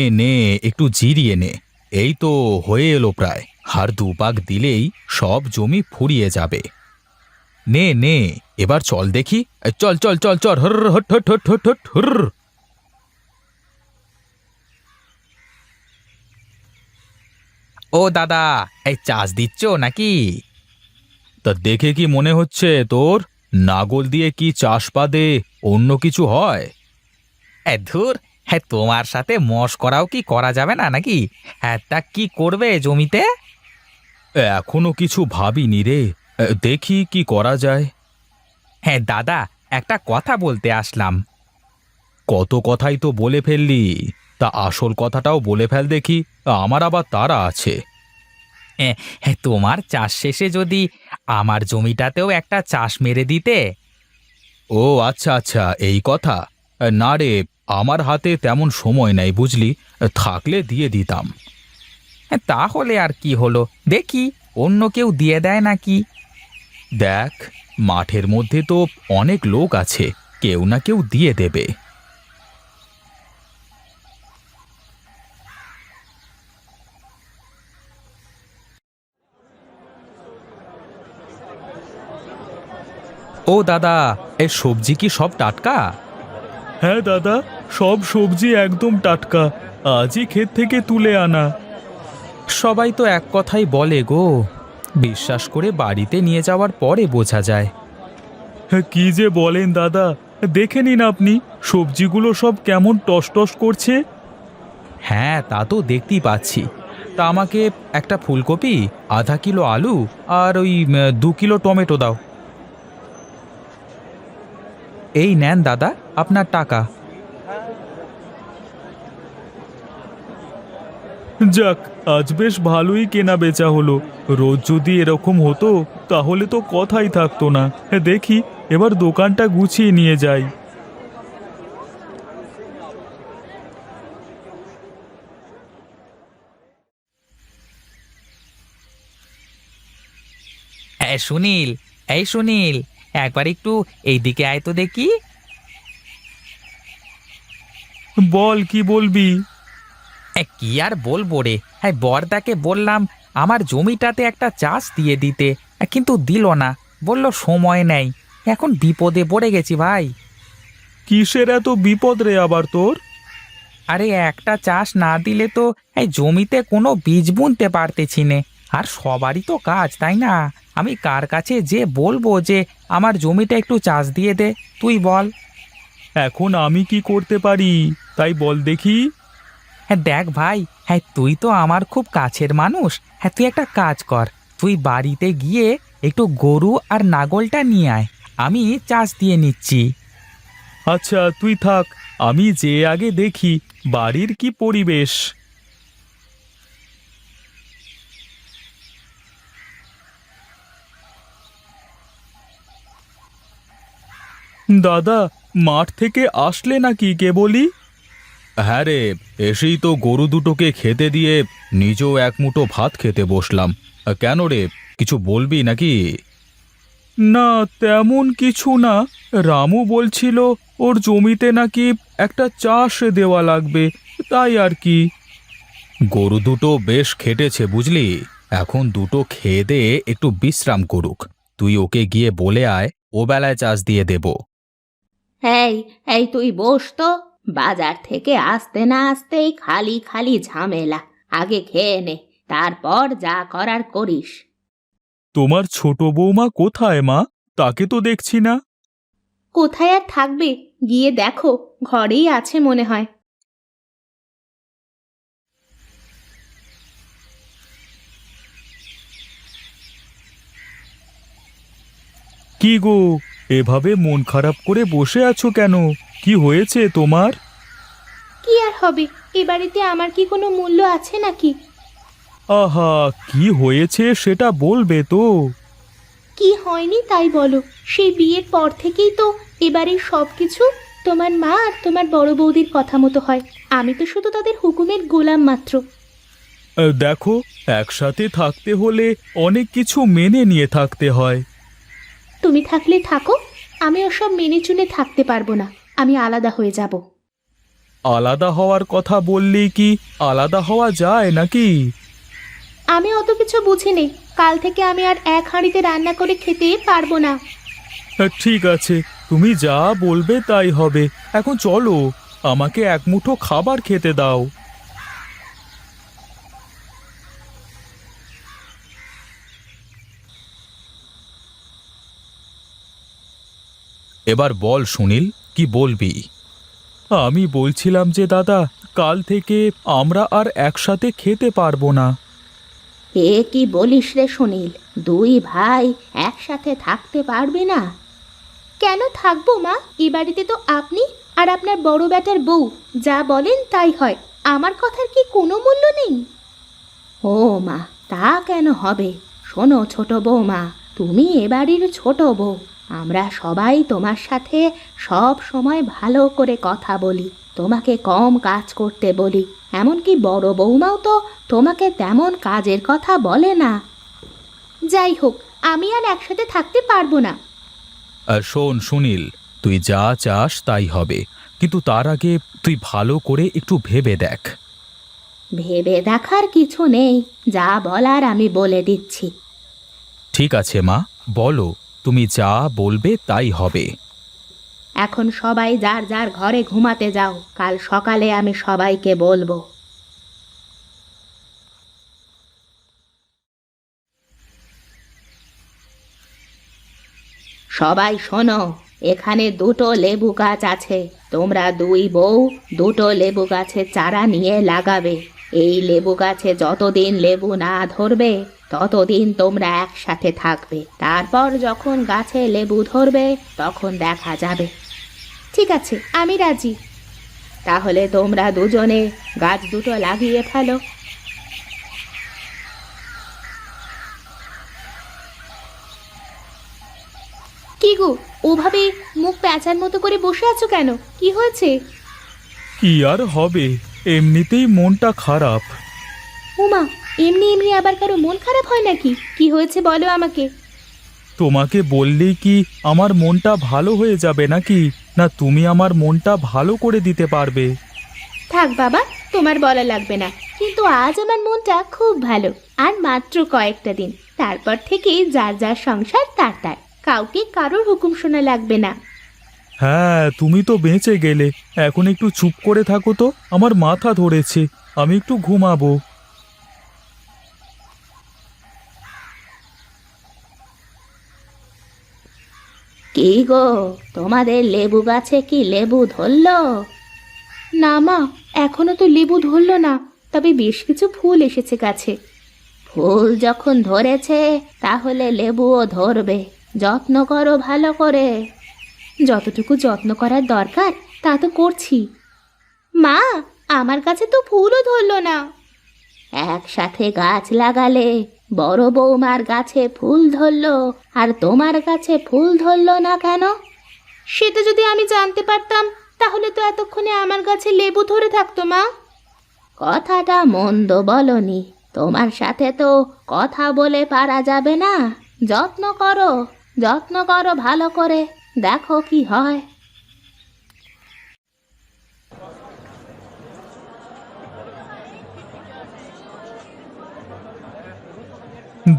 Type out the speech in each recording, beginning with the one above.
নে নে, একটু জিরিয়ে নে। এই তো হয়ে এলো প্রায়। আর দুপাক দিলেই সব জমি ফুরিয়ে যাবে। নে নে, এবার চল দেখি। চল চল চল চল, হর হট হট হট হট হট হুর। ও দাদা, এই চাষ দিচ্ছ নাকি? তা দেখে কি মনে হচ্ছে তোর? নাগল দিয়ে কি চাষ বাদে অন্য কিছু হয়? ধুর, হ্যাঁ তোমার সাথে মশকরাও কি করা যাবে না নাকি? হ্যাঁ তা কি করবে জমিতে? এখনো কিছু ভাবিনি রে। দেখি কি করা যায়। হ্যাঁ দাদা, একটা কথা বলতে আসলাম। কত কথাই তো বলে ফেললি, তা আসল কথাটাও বলে ফেল দেখি। আমার আবার তাড়া আছে। হ্যাঁ, তোমার চাষ শেষে যদি আমার জমিটাতেও একটা চাষ মেরে দিতে। ও আচ্ছা আচ্ছা, এই কথা। না রে, আমার হাতে তেমন সময় নেই বুঝলি। থাকলে দিয়ে দিতাম। তাহলে আর কি হলো, দেখি অন্য কেউ দিয়ে দেয় নাকি। দেখ, মাঠের মধ্যে তো অনেক লোক আছে, কেউ না কেউ দিয়ে দেবে। ও দাদা, এ সবজি কি সব টাটকা? হ্যাঁ দাদা, সব সবজি একদম টাটকা, আজই ক্ষেত থেকে তুলে আনা। সবাই তো এক কথাই বলে গো, বিশ্বাস করে বাড়িতে নিয়ে যাওয়ার পরে বোঝা যায়। হ্যাঁ, কি যে বলেন দাদা, দেখে নিন আপনি, সবজিগুলো সব কেমন টসটস করছে। হ্যাঁ তা তো দেখতেই পাচ্ছি। তা আমাকে একটা ফুলকপি, আধা কিলো আলু আর ওই 2 কিলো টমেটো দাও। এই নেন দাদা, আপনার টাকা। যাক, আজ বেশ ভালোই কেনা বেচা হলো। রোজ যদি এরকম হতো তাহলে তো কথাই থাকতো না। দেখি এবার দোকানটা গুছিয়ে নিয়ে যাই। সুনীল, এই সুনীল, একবার একটু এইদিকে আয় তো দেখি। বল, কি বলবি? কি আর বলবো রে, হ্যাঁ বরদাকে বললাম আমার জমিটাতে একটা চাষ দিয়ে দিতে, কিন্তু দিল না, বলল সময় নেই। এখন বিপদে পড়ে গেছি ভাই। কিসের এত বিপদ রে আবার তোর? আরে একটা চাষ না দিলে তো এই জমিতে কোনো বীজ বুনতে পারতেছি নে। আর সবারই তো কাজ, তাই না? আমি কার কাছে যে বলবো যে আমার জমিটা একটু চাষ দিয়ে দে, তুই বল। এখন আমি কি করতে পারি তাই বল দেখি। হ্যাঁ দেখ ভাই, হ্যাঁ তুই তো আমার খুব কাছের মানুষ। হ্যাঁ তুই একটা কাজ কর, তুই বাড়িতে গিয়ে একটু গরু আর নাগলটা নিয়ে আয়, আমি চাষ দিয়ে নিচ্ছি। আচ্ছা তুই থাক, আমি যে আগে দেখি বাড়ির কি পরিবেশ। দাদা, মাঠ থেকে আসলে নাকি কেবলই? হ্যাঁ রে, এসেই তো গরু দুটোকে খেতে দিয়ে নিজেও এক মুঠো ভাত খেতে বসলাম। কেন রে, কিছু বলবি নাকি? না, তেমন কিছু না। রামু বলছিল ওর জমিতে নাকি একটা চাষ দেওয়া লাগবে, তাই আর কি। গরু দুটো বেশ খেটেছে বুঝলি, এখন দুটো খেয়ে দে একটু বিশ্রাম করুক। তুই ওকে গিয়ে বলে আয় ও বেলায় চাষ দিয়ে দেব। এই এই তুই বস তো। বাজার থেকে আসতে না আসতেই খালি খালি ঝামেলা। আগে খেয়ে নে, তারপর যা করার করিস। তোমার ছোট বৌমা কোথায় মা? তাকে তো দেখছি না। কোথায় আর থাকবে, গিয়ে দেখো, ঘরেই আছে মনে হয়। কি গো, এভাবে মন খারাপ করে বসে আছো কেন? কি হয়েছে তোমার? কি আর হবে, এ বাড়িতে আমার কি কোনো মূল্য আছে নাকি? আহা, কি হয়েছে সেটা বলবে তো। কি হয়নি তাই বলো, সেই বিয়ের পর থেকেই তো এবারের সব কিছু তোমার মা আর তোমার বড় বৌদির কথা মতো হয়। আমি তো শুধু তাদের হুকুমের গোলাম মাত্র। দেখো, একসাথে থাকতে হলে অনেক কিছু মেনে নিয়ে থাকতে হয়। তুমি থাকলে থাকো, আমি ওসব মেনে চুনে থাকতে পারবো না। আমি আলাদা হয়ে যাব। আলাদা হওয়ার কথা বললেই কি আলাদা হওয়া যায় নাকি? আমি অত কিছু বুঝিনি। কাল থেকে আমি আর এক হাঁড়িতে রান্না করে খেতে পারবো না। ঠিক আছে, তুমি যা বলবে তাই হবে। এখন চলো, আমাকে এক মুঠো খাবার খেতে দাও। এবার বল সুনীল, কি বলবি? আমি বলছিলাম যে দাদা, কাল থেকে আমরা আর একসাথে খেতে পারবো না। এ কি বলিস রে সুনীল? দুই ভাই একসাথে থাকতে পারবে না? কেন থাকবো মা? এ বাড়িতে তো আপনি আর আপনার বড় বেটার বউ যা বলেন তাই হয়। আমার কথার কি কোনো মূল্য নেই? ও মা, তা কেন হবে? শোনো ছোট বৌমা, তুমি এ বাড়ির ছোট বউ। আমরা সবাই তোমার সাথে সব সময় ভালো করে কথা বলি, তোমাকে কম কাজ করতে বলি। এমনকি বড় বৌমাও তো তোমাকে তেমন কাজের কথা বলে না। যাই হোক, আমি আর একসাথে থাকতে পারবো না। শোন সুনীল, তুই যা চাস তাই হবে, কিন্তু তার আগে তুই ভালো করে একটু ভেবে দেখ। ভেবে দেখার কিছু নেই, যা বলার আমি বলে দিচ্ছি। ঠিক আছে মা, বলো, তুমি যা বলবে তাই হবে। এখন সবাই যার যার ঘরে ঘুমাতে যাও, কাল সকালে আমি সবাইকে বলবো। সবাই শোনো, এখানে দুটো লেবু গাছ আছে। তোমরা দুই বউ দুটো লেবু গাছের চারা নিয়ে লাগাবে। এই লেবু গাছে যতদিন লেবু না ধরবে ততদিন তোমরা একসাথে থাকবে। তারপর যখন গাছে লেবু ধরবে তখন দেখা যাবে। ঠিক আছে, আমি রাজি। তাহলে তোমরা দুজনে গাছ দুটো লাগিয়ে ফেলো। কি গো, ওভাবে মুখ প্যাঁচার মতো করে বসে আছো কেন? কি হয়েছে? কি আর হবে, এমনিতেই মনটা খারাপ। উমা, এমনি এমনি আবার কারো মন খারাপ হয় নাকি? কি হয়েছে বলো আমাকে। তোমাকে বললেই কি আমার মনটা ভালো হয়ে যাবে নাকি? না তুমি আমার মনটা ভালো করে দিতে পারবে? থাক বাবা, তোমার বলা লাগবে না। কিন্তু আজ আমার মনটা খুব ভালো। আর মাত্র কয়েকটা দিন, তারপর থেকে যার যার সংসার তার তার, কাউকে কারোর হুকুম শোনা লাগবে না। হ্যাঁ, তুমি তো বেঁচে গেলে। এখন একটু চুপ করে থাকো তো, আমার মাথা ধরেছে, আমি একটু ঘুমাবো। কি গো, তোমাদের লেবু গাছে কি লেবু ধরলো? না মা, এখনো তো লেবু ধরলো না, তবে বেশ কিছু ফুল এসেছে গাছে। ফুল যখন ধরেছে তাহলে লেবুও ধরবে। যত্ন করো ভালো করে। যতটুকু যত্ন করার দরকার তা তো করছি। মা, আমার কাছে তো ফুলও ধরলো না। একসাথে গাছ লাগালে বড় বৌমার গাছে ফুল ধরলো, আর তোমার গাছে ফুল ধরলো না কেন? সেটা যদি আমি জানতে পারতাম তাহলে তো এতক্ষণে আমার গাছে লেবু ধরে থাকতো মা। কথাটা মন্দ বলনি, তোমার সাথে তো কথা বলে পারা যাবে না। যত্ন করো, যত্ন করো ভালো করে, দেখো কি হয়।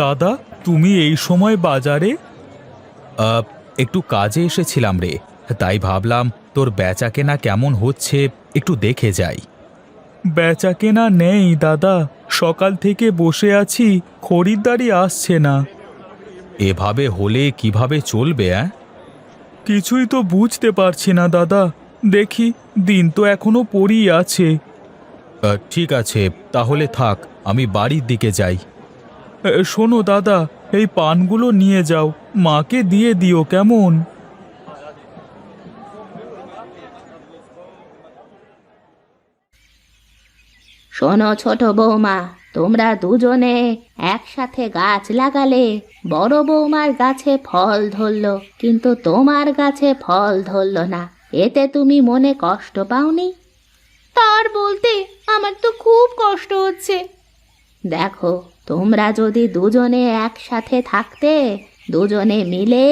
দাদা, তুমি এই সময় বাজারে? একটু কাজে এসেছিলাম রে, তাই ভাবলাম তোর বেচাকেনা কেমন হচ্ছে একটু দেখে যাই। বেচাকেনা নেই দাদা, সকাল থেকে বসে আছি, খরিদ্দারি আসছে না। এভাবে হলে কিভাবে চলবে? কিছুই তো বুঝতে পারছি না দাদা। দেখি, দিন তো এখনো পড়েই আছে। ঠিক আছে, তাহলে থাক, আমি বাড়ির দিকে যাই। শোনো দাদা, এই পানগুলো নিয়ে যাও, মাকে দিয়ে দিও কেমন? শোনো ছোট বৌমা, তোমরা দুজনে একসাথে গাছ লাগালে বড় বৌমার গাছে ফল ধরলো, কিন্তু তোমার গাছে ফল ধরলো না। এতে তুমি মনে কষ্ট পাওনি? তার বলতে আমার তো খুব কষ্ট হচ্ছে। দেখো, তোমরা যদি দুজনে একসাথে থাকতে, দুজনে মিলে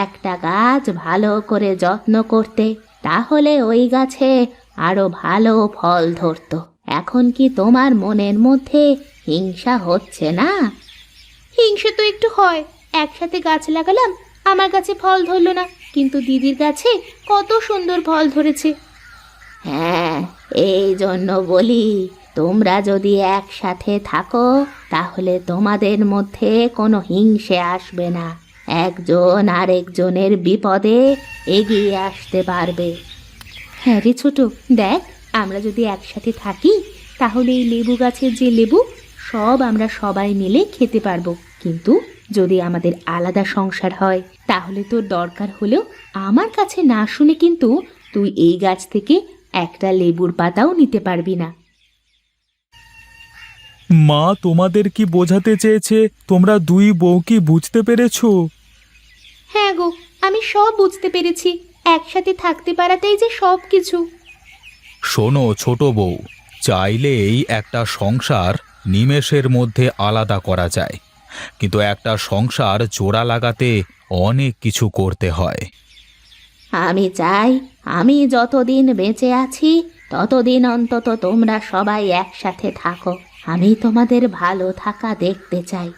একটা গাছ ভালো করে যত্ন করতে, তাহলে ওই গাছে আরো ভালো ফল ধরতো। এখন কি তোমার মনের মধ্যে হিংসা হচ্ছে না? হিংসে তো একটু হয়। একসাথে গাছ লাগালাম, আমার গাছে ফল ধরলো না, কিন্তু দিদির গাছে কত সুন্দর ফল ধরেছে। হ্যাঁ, এই জন্য বলি, তোমরা যদি একসাথে থাকো তাহলে তোমাদের মধ্যে কোনো হিংসে আসবে না। একজন আরেকজনের বিপদে এগিয়ে আসতে পারবে। হ্যাঁ রে ছোট, দেখ, আমরা যদি একসাথে থাকি তাহলে এই লেবু গাছের যে লেবু সব আমরা সবাই মিলে খেতে পারবো। কিন্তু যদি আমাদের আলাদা সংসার হয় তাহলে তোর দরকার হলেও আমার কাছে না শুনে কিন্তু তুই এই গাছ থেকে একটা লেবুর পাতাও নিতে পারবি না। মা তোমাদের কি বোঝাতে চেয়েছে তোমরা দুই বউ কি বুঝতে পেরেছো? হ্যাঁ গো, আমি সব বুঝতে পেরেছি। একসাথে থাকতে পারাটাই যে সব কিছু। শোনো ছোট বউ, চাইলেই একটা সংসার নিমেষের মধ্যে আলাদা করা যায়, কিন্তু একটা সংসার জোড়া লাগাতে অনেক কিছু করতে হয়। আমি চাই আমি যতদিন বেঁচে আছি ততদিন অন্তত তোমরা সবাই একসাথে থাকো। আমি তোমাদের ভালো থাকা দেখতে চাই।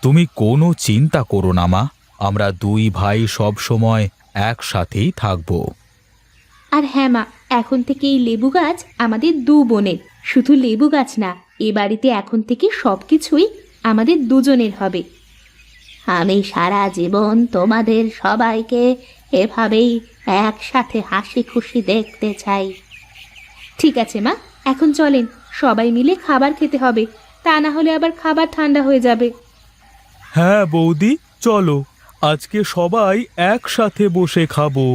তুমি কোনো চিন্তা করো না মা, আমরা দুই ভাই সব সময় একসাথেই থাকবো। আর হ্যাঁ মা, এখন থেকে এই লেবু গাছ আমাদের দু বোনের। শুধু লেবু গাছ না, এ বাড়িতে এখন থেকে সব কিছুই আমাদের দুজনের হবে। আমি সারা জীবন তোমাদের সবাইকে এভাবেই একসাথে হাসি খুশি দেখতে চাই। ঠিক আছে মা, এখন চলেন, সবাই মিলে খাবার খেতে হবে, তা না হলে আবার খাবার ঠান্ডা হয়ে যাবে। হ্যাঁ বৌদি, চলো আজকে সবাই একসাথে বসে খাবো।